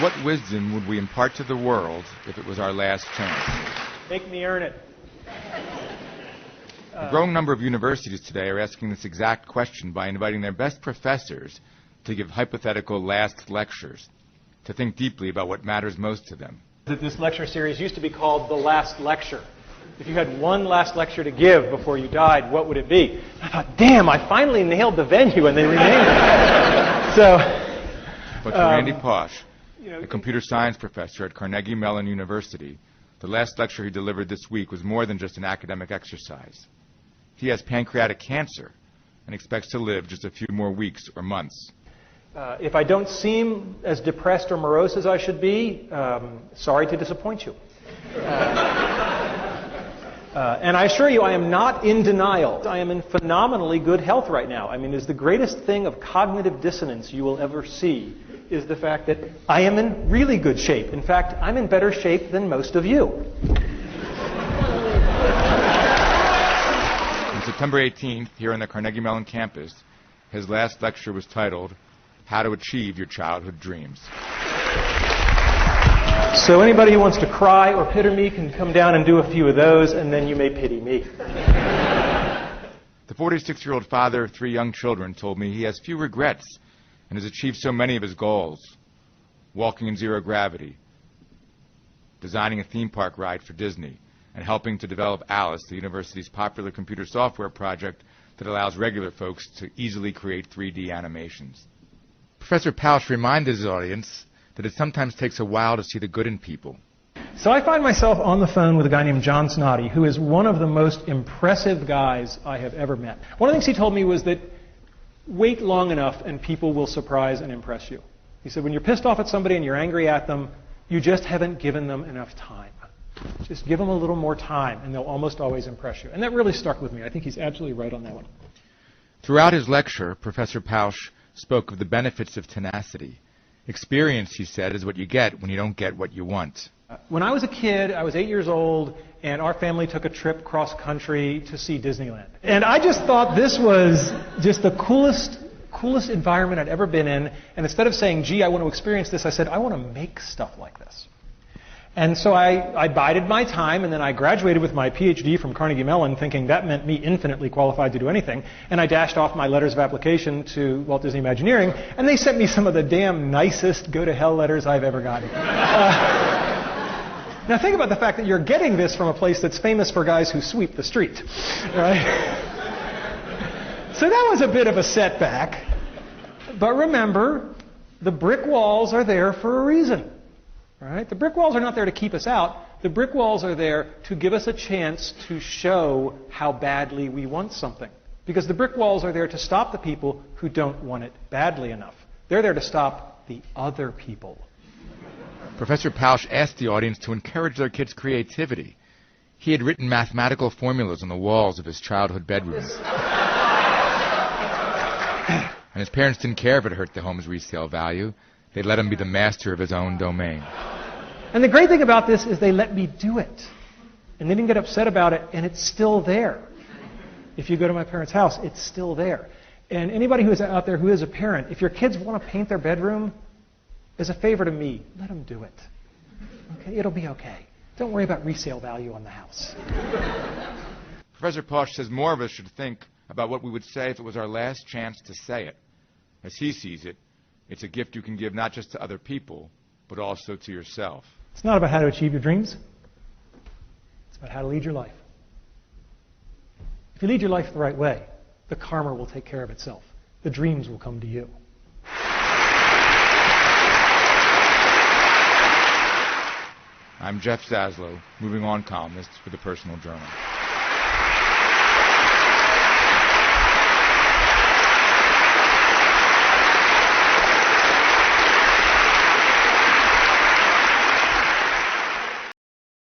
what wisdom would we impart to the world if it was our last chance? Make me earn it. A growing number of universities today are asking this exact question by inviting their best professors to give hypothetical last lectures, to think deeply about what matters most to them. This lecture series used to be called The Last Lecture. If you had one last lecture to give before you died, what would it be? I thought, damn, I finally nailed the venue, and they renamed it. But to Randy Pausch, a computer science professor at Carnegie Mellon University, the last lecture he delivered this week was more than just an academic exercise. He has pancreatic cancer and expects to live just a few more weeks or months. If I don't seem as depressed or morose as I should be, sorry to disappoint you. And I assure you, I am not in denial. I am in phenomenally good health right now. I mean, it's the greatest thing of cognitive dissonance you will ever see is the fact that I am in really good shape. In fact, I'm in better shape than most of you. On September 18th, here on the Carnegie Mellon campus, his last lecture was titled, How to Achieve Your Childhood Dreams. So anybody who wants to cry or pity me can come down and do a few of those, and then you may pity me. The 46-year-old father of 3 young children told me he has few regrets and has achieved so many of his goals. Walking in zero gravity, designing a theme park ride for Disney, and helping to develop Alice, the university's popular computer software project that allows regular folks to easily create 3D animations. Professor Pausch reminded his audience that it sometimes takes a while to see the good in people. So I find myself on the phone with a guy named John Snoddy, who is one of the most impressive guys I have ever met. One of the things he told me was that wait long enough and people will surprise and impress you. He said, when you're pissed off at somebody and you're angry at them, you just haven't given them enough time. Just give them a little more time and they'll almost always impress you. And that really stuck with me. I think he's absolutely right on that one. Throughout his lecture, Professor Pausch spoke of the benefits of tenacity. Experience, he said, is what you get when you don't get what you want. When I was a kid, I was 8 years old, and our family took a trip cross-country to see Disneyland. And I just thought this was just the coolest environment I'd ever been in. And instead of saying, gee, I want to experience this, I said, I want to make stuff like this. And so I bided my time, and then I graduated with my PhD from Carnegie Mellon, thinking that meant me infinitely qualified to do anything. And I dashed off my letters of application to Walt Disney Imagineering, and they sent me some of the damn nicest go-to-hell letters I've ever gotten. Now think about the fact that you're getting this from a place that's famous for guys who sweep the street, right? So that was a bit of a setback. But remember, the brick walls are there for a reason. Right? The brick walls are not there to keep us out. The brick walls are there to give us a chance to show how badly we want something. Because the brick walls are there to stop the people who don't want it badly enough. They're there to stop the other people. Professor Pausch asked the audience to encourage their kids' creativity. He had written mathematical formulas on the walls of his childhood bedrooms. And his parents didn't care if it hurt the home's resale value. They let him be the master of his own domain. And the great thing about this is they let me do it. And they didn't get upset about it, and it's still there. If you go to my parents' house, it's still there. And anybody who is out there who is a parent, if your kids want to paint their bedroom, as a favor to me, let them do it. Okay? It'll be okay. Don't worry about resale value on the house. Professor Pausch says more of us should think about what we would say if it was our last chance to say it. As he sees it, it's a gift you can give not just to other people, but also to yourself. It's not about how to achieve your dreams. It's about how to lead your life. If you lead your life the right way, the karma will take care of itself. The dreams will come to you. I'm Jeff Zaslow, Moving On columnist for the Personal Journal.